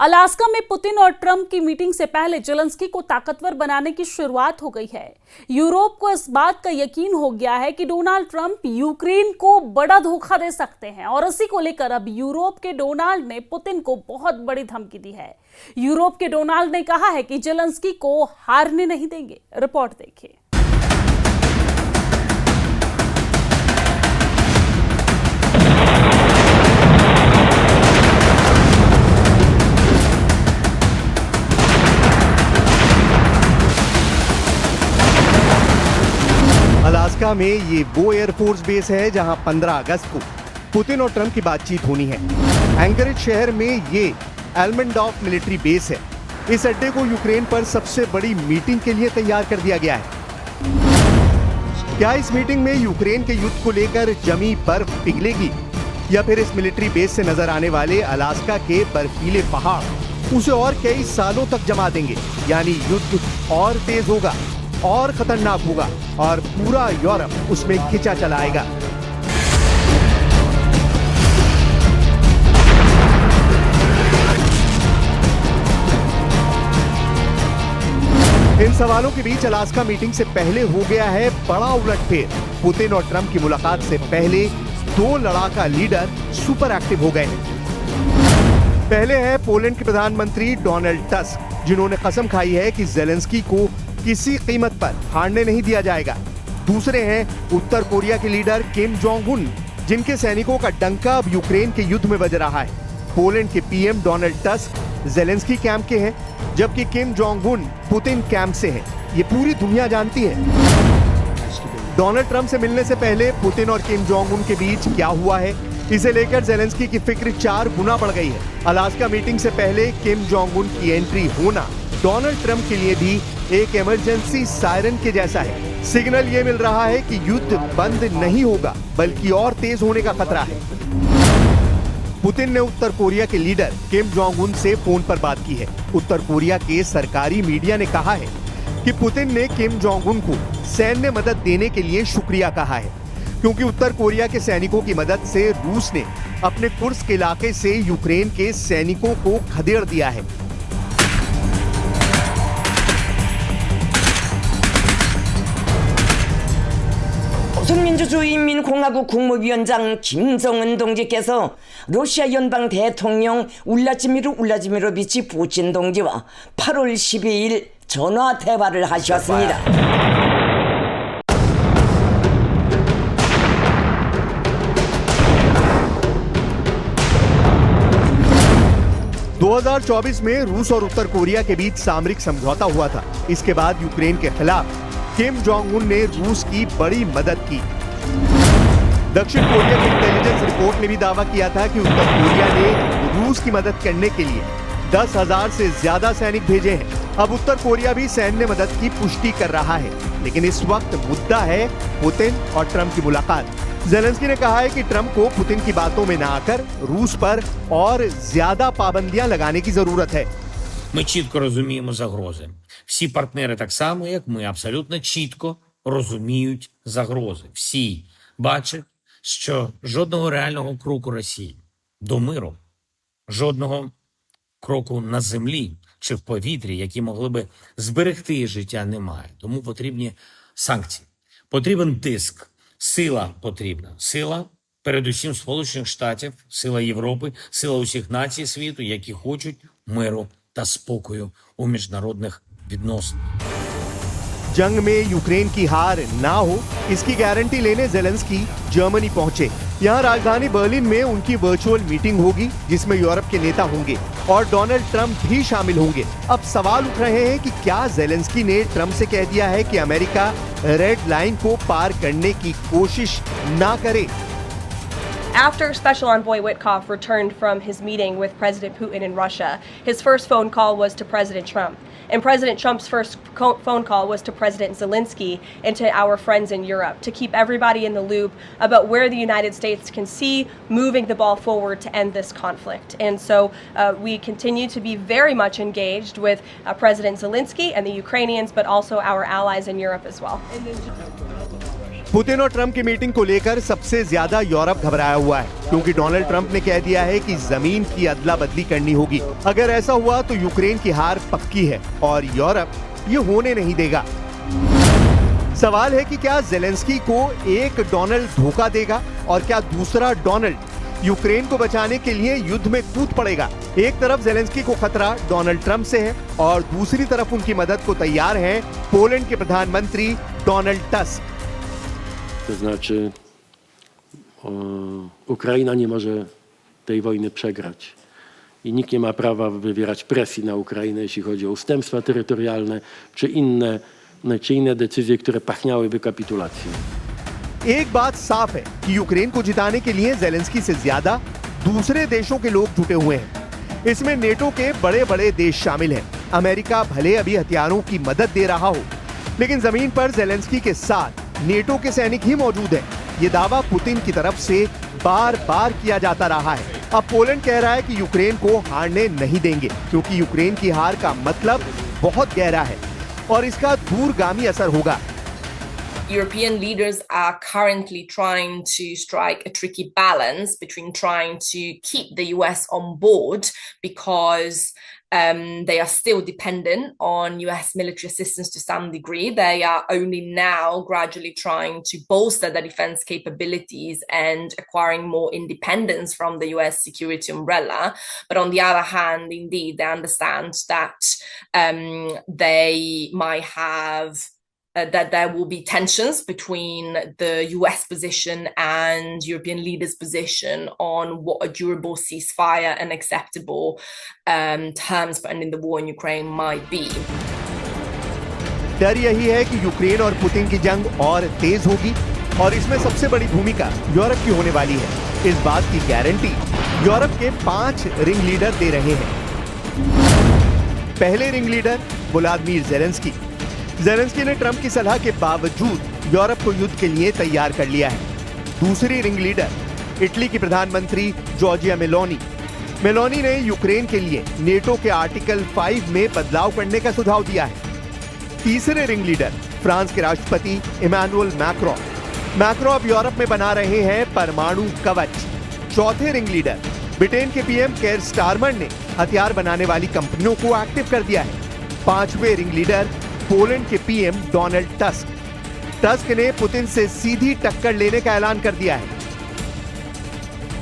Alaska में Putin और Trump की मीटिंग से पहले जेलेंस्की को ताकतवर बनाने की शुरुआत हो गई है। यूरोप को इस बात का यकीन हो गया है कि डोनाल्ड ट्रंप यूक्रेन को बड़ा धोखा दे सकते हैं और इसी को लेकर अब यूरोप के डोनाल्ड ने पुतिन को बहुत बड़ी धमकी दी है। यूरोप के डोनाल्ड ने कहा है कि जेलेंस्की को हारने नहीं देंगे। रिपोर्ट देखिए। अलास्का में ये वो एयरफोर्स बेस है जहां 15 अगस्त को पुतिन और ट्रंप की बातचीत होनी है। एंकरेज शहर में ये एल्मेंडॉफ मिलिट्री बेस है। इस अड्डे को यूक्रेन पर सबसे बड़ी मीटिंग के लिए तैयार कर दिया गया है। क्या इस मीटिंग में यूक्रेन के युद्ध को लेकर जमी बर्फ पिघलेगी या फिर इस मिलिट्री बेस से नजर आने वाले अलास्का के बर्फीले पहाड़ उसे और कई सालों तक जमा देंगे? यानी युद्ध और तेज होगा और खतरनाक होगा और पूरा यूरोप उसमें खिंचा चलाएगा। इन सवालों के बीच अलास्का मीटिंग से पहले हो गया है बड़ा उलटफेर। पुतिन और ट्रंप की मुलाकात से पहले दो लड़ाका लीडर सुपर एक्टिव हो गए हैं। पहले है पोलैंड के प्रधानमंत्री डोनाल्ड टस्क, जिन्होंने कसम खाई है कि जेलेंस्की को किसी कीमत पर हारने नहीं दिया जाएगा। दूसरे हैं उत्तर कोरिया के लीडर किम जोंग उन, जिनके सैनिकों का डंका अब यूक्रेन के युद्ध में बज रहा है। पोलैंड के PM Donald tusk Zelensky camp के हैं, जबकि Kim Jong Un Putin camp से हैं। ये पूरी दुनिया जानती है। डोनाल्ड ट्रंप से मिलने से पहले पुतिन और किम जोंग उन के बीच क्या हुआ है, इसे लेकर जेलेंस्की की फिक्र 4 गुना बढ़ गई है। अलास्का मीटिंग से पहले किम जोंग उन की एंट्री होना डोनाल्ड ट्रंप के लिए भी एक इमरजेंसी सायरन के जैसा है। सिग्नल ये मिल रहा है कि युद्ध बंद नहीं होगा बल्कि और तेज होने का खतरा है। पुतिन ने उत्तर कोरिया के लीडर किम जोंग उन से फोन पर बात की है। उत्तर कोरिया के सरकारी मीडिया ने कहा है कि पुतिन ने किम जोंग उन को सैन्य मदद देने के लिए शुक्रिया कहा है, क्योंकि उत्तर कोरिया के सैनिकों की मदद से रूस ने अपने कुर्स्क इलाके से यूक्रेन के सैनिकों को खदेड़ दिया है। 조선민주주의인민공화국 국무위원장 김정은 동지께서 러시아 연방 대통령 울라지미르 부친 동지와 8월 12일 전화 대화를 하셨습니다. ...2024 में रूस और उत्तर कोरिया के बीच सामरिक समझौता हुआ था। इसके बाद यूक्रेन के खिलाफ किम जोंग उन ने रूस की बड़ी मदद की। दक्षिण कोरिया की इंटेलिजेंस रिपोर्ट ने भी दावा किया था कि उत्तर कोरिया ने रूस की मदद करने के लिए 10,000 से ज्यादा सैनिक भेजे हैं। अब उत्तर कोरिया भी सैन्य मदद की पुष्टि कर रहा है, लेकिन इस वक्त मुद्दा है पुतिन और ट्रंप की मुलाकात। जेलेंस्की ने कहा है कि ट्रंप को पुतिन की बातों में न आकर रूस पर और ज्यादा पाबंदियां लगाने की जरूरत है। Ми чітко розуміємо загрози. Всі партнери так само, як ми, абсолютно чітко розуміють загрози. Всі бачать, що жодного реального кроку Росії до миру, жодного кроку на землі чи в повітрі, які могли би зберегти життя, немає. Тому потрібні санкції. Потрібен тиск. Сила потрібна. Сила, передусім, Сполучених Штатів, сила Європи, сила усіх націй світу, які хочуть миру та спокою у міжнародних відносинах। जंग में यूक्रेन की हार ना हो, इसकी गारंटी लेने जेलेंस्की जर्मनी पहुंचे। यहां राजधानी बर्लिन में उनकी वर्चुअल मीटिंग होगी, जिसमें यूरोप के नेता होंगे और डोनाल्ड ट्रंप भी शामिल होंगे। अब सवाल उठ रहे हैं कि क्या जेलेंस्की ने ट्रंप से कह दिया है कि अमेरिका रेड लाइन को पार करने की कोशिश ना करे? After Special Envoy Witkoff returned from his meeting with President Putin in Russia, his first phone call was to President Trump. And President Trump's first phone call was to President Zelensky and to our friends in Europe to keep everybody in the loop about where the United States can see moving the ball forward to end this conflict. And so we continue to be very much engaged with President Zelensky and the Ukrainians, but also our allies in Europe as well. Putin और Trump की meeting को लेकर सबसे ज्यादा Europe घबराया हुआ है, क्योंकि डोनाल्ड ट्रंप ने कह दिया है कि जमीन की अदला बदली करनी होगी। अगर ऐसा हुआ तो यूक्रेन की हार पक्की है और यूरोप ये होने नहीं देगा। सवाल है कि क्या जेलेंस्की को एक डोनाल्ड धोखा देगा और क्या दूसरा डोनाल्ड यूक्रेन को बचाने के लिए युद्ध में कूद पड़ेगा। एक तरफ जेलेंस्की को खतरा डोनाल्ड ट्रंप से है और दूसरी तरफ उनकी मदद को तैयार हैं पोलैंड के प्रधानमंत्री Donald tusk. To znaczy Ukraina nie może tej wojny przegrać i nikt nie ma prawa wywierać presji na Ukrainę, jeśli chodzi o ustępstwa terytorialne czy inne decyzje, które pachniałyby kapitulacją. एक बात साफ है कि Ukraine को जिताने के लिए Zelensky से ज्यादा दूसरे देशों के लोग जुटे हुए हैं। इसमें नेटो के बड़े बड़े देश शामिल हैं। अमेरिका भले अभी हथियारों की मदद दे रहा हो, लेकिन जमीन पर जेलेंस्की के साथ नेटो के सैनिक ही मौजूद हैं। ये दावा पुतिन की तरफ से बार बार किया जाता रहा है। अब पोलैंड कह रहा है कि यूक्रेन को हारने नहीं देंगे, क्योंकि यूक्रेन की हार का मतलब बहुत गहरा है और इसका दूरगामी असर होगा। European leaders are currently trying to strike a tricky balance between trying to keep the US on board because they are still dependent on US military assistance to some degree. They are only now gradually trying to bolster their defense capabilities and acquiring more independence from the US security umbrella. But on the other hand, indeed, they understand that they might have that there will be tensions between the US position and European leaders' position on what a durable ceasefire and acceptable terms for ending the war in Ukraine might be. डर यही है कि Ukraine और Putin की जंग और तेज होगी और इसमें सबसे बड़ी भूमिका यूरोप की होने वाली है। इस बात की गारंटी यूरोप के 5 रिंग लीडर दे रहे हैं। पहले ring leader Vladimir Zelensky. Zelensky ने ट्रंप की सलाह के बावजूद यूरोप को युद्ध के लिए तैयार कर लिया है। दूसरी रिंग लीडर इटली की प्रधानमंत्री जॉर्जिया मेलोनी। मेलोनी ने यूक्रेन के लिए नेटो के आर्टिकल 5 में बदलाव करने का सुझाव दिया है। तीसरे रिंग लीडर फ्रांस के राष्ट्रपति इमैनुअल मैक्रो। मैक्रो अब यूरोप में बना रहे हैं परमाणु कवच। चौथे रिंग लीडर ब्रिटेन के पीएम केयर स्टारमर ने हथियार बनाने वाली कंपनियों को एक्टिव कर दिया है। पांचवें रिंग लीडर पोलैंड के पीएम डोनाल्ड टस्क। टस्क ने पुतिन से सीधी टक्कर लेने का ऐलान कर दिया है।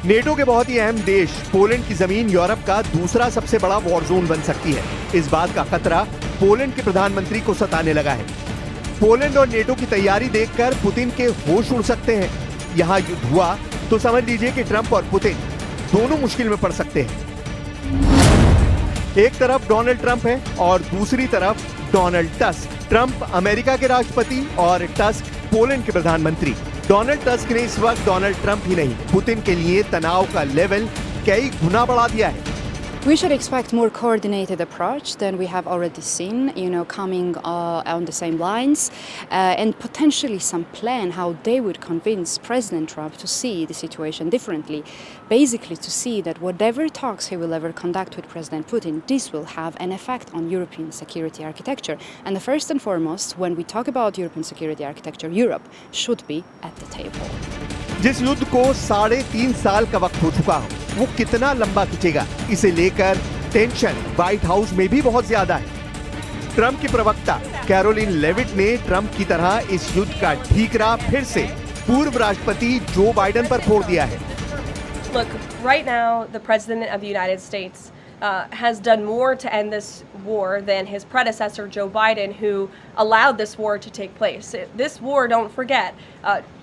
नेटो के बहुत ही अहम देश पोलैंड की जमीन यूरोप का दूसरा सबसे बड़ा वॉर जोन बन सकती है। इस बात का खतरा पोलैंड के प्रधानमंत्री को सताने लगा है। पोलैंड और नेटो की तैयारी देखकर पुतिन के होश उड़ सकते हैं। यहां युद्ध हुआ तो समझ लीजिए कि ट्रंप और पुतिन दोनों मुश्किल में पड़ सकते हैं। एक तरफ डोनाल्ड ट्रंप है और दूसरी तरफ डोनाल्ड टस्क। ट्रंप अमेरिका के राष्ट्रपति और टस्क पोलैंड के प्रधानमंत्री। डोनाल्ड टस्क ने इस वक्त डोनाल्ड ट्रंप ही नहीं, पुतिन के लिए तनाव का लेवल कई गुना बढ़ा दिया है। We should expect more coordinated approach than we have already seen, coming on the same lines, and potentially some plan how they would convince President Trump to see the situation differently. Basically, to see that whatever talks he will ever conduct with President Putin, this will have an effect on European security architecture. And the first and foremost, when we talk about European security architecture, Europe should be at the table. जिस युद्ध को 3.5 साल का वक्त हो चुका हो, वो कितना लंबा खिंचेगा, इसे लेकर टेंशन व्हाइट हाउस में भी बहुत ज्यादा है। ट्रंप की प्रवक्ता कैरोलिन लेविट ने ट्रंप की तरह इस युद्ध का ठीकरा फिर से पूर्व राष्ट्रपति जो बाइडेन पर फोड़ दिया है। Look, right now, the President of the United States has done more to end this war than his predecessor, Joe Biden, who allowed this war to take place. This war, don't forget,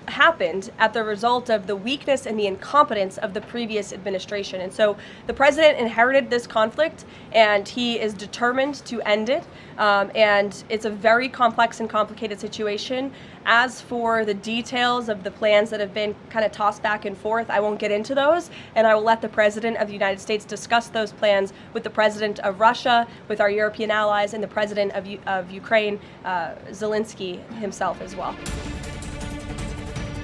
happened at the result of the weakness and the incompetence of the previous administration. And so the president inherited this conflict and he is determined to end it. And it's a very complex and complicated situation. As for the details of the plans that have been kind of tossed back and forth, I won't get into those. And I will let the President of the United States discuss those plans with the President of Russia, with our European allies, and the President of Ukraine, Zelensky himself as well.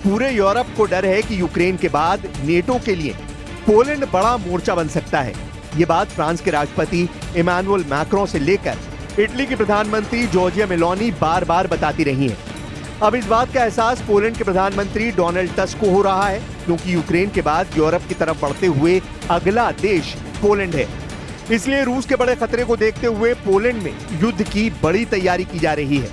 पूरे Europe को डर है कि Ukraine के बाद NATO के लिए Poland बड़ा मोर्चा बन सकता है। ये बात फ्रांस के राष्ट्रपति इमैनुअल मैक्रों से लेकर इटली की प्रधानमंत्री जॉर्जिया मेलोनी बार बार बताती रही हैं। अब इस बात का एहसास पोलैंड के प्रधानमंत्री डोनाल्ड टस्क को हो रहा है, क्योंकि यूक्रेन के बाद यूरोप की तरफ बढ़ते हुए अगला देश पोलैंड है। इसलिए रूस के बड़े खतरे को देखते हुए पोलैंड में युद्ध की बड़ी तैयारी की जा रही है।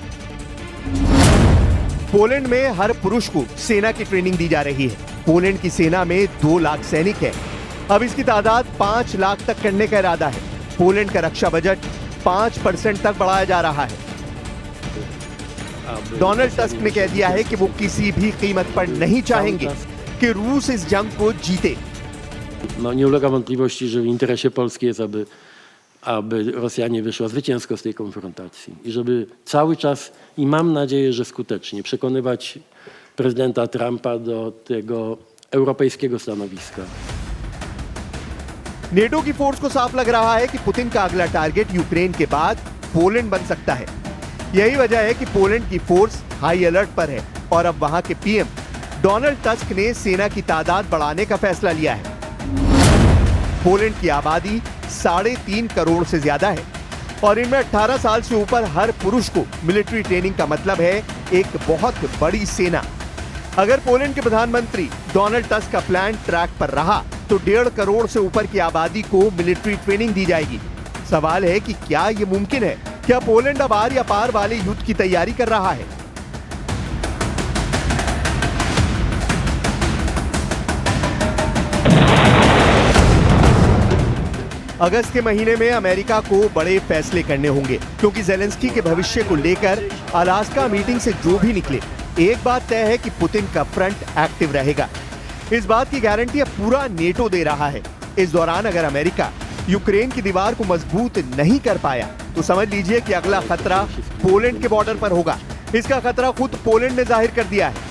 पोलैंड में हर पुरुष को सेना की ट्रेनिंग दी जा रही है। पोलैंड की सेना में 2 लाख सैनिक है। अब इसकी तादाद 5 लाख तक करने का इरादा है। पोलैंड का रक्षा बजट 5% तक बढ़ाया जा रहा है। डोनाल्ड टस्क ने कह दिया है कि वो किसी भी कीमत पर नहीं चाहेंगे कि रूस इस जंग को जीते। No, nie ulega wątpliwości, że w interesie Polski jest, aby Rosjanie wyszła zwycięsko z tej konfrontacji i żeby cały czas, i mam nadzieję, że skutecznie, przekonywać prezydenta Trumpa do tego europejskiego stanowiska. NATO की force को साफ लग रहा है कि Putin का अगला target Ukraine के बाद पोलैंड बन सकता है। यही वजह है कि पोलैंड की फोर्स हाई अलर्ट पर है और अब वहां के पीएम डोनाल्ड टस्क ने सेना की तादाद बढ़ाने का फैसला लिया है। पोलैंड की आबादी 3.5 करोड़ से ज्यादा है और इनमें 18 साल से ऊपर हर पुरुष को मिलिट्री ट्रेनिंग का मतलब है एक बहुत बड़ी सेना। अगर पोलैंड के प्रधानमंत्री डोनाल्ड टस्क का प्लान ट्रैक पर रहा तो 1.5 करोड़ से ऊपर की आबादी को मिलिट्री ट्रेनिंग दी जाएगी। सवाल है कि क्या यह मुमकिन है? क्या पोलैंड अब आर या पार वाले युद्ध की तैयारी कर रहा है? अगस्त के महीने में अमेरिका को बड़े फैसले करने होंगे, क्योंकि ज़ेलेंस्की के भविष्य को लेकर अलास्का मीटिंग से जो भी निकले, एक बात तय है कि पुतिन का फ्रंट एक्टिव रहेगा। इस बात की गारंटी अब पूरा नेटो दे रहा है। इस दौरान अगर अमेरिका यूक्रेन की दीवार को मजबूत नहीं कर पाया तो समझ लीजिए कि अगला खतरा पोलैंड के बॉर्डर पर होगा। इसका खतरा खुद पोलैंड ने जाहिर कर दिया है।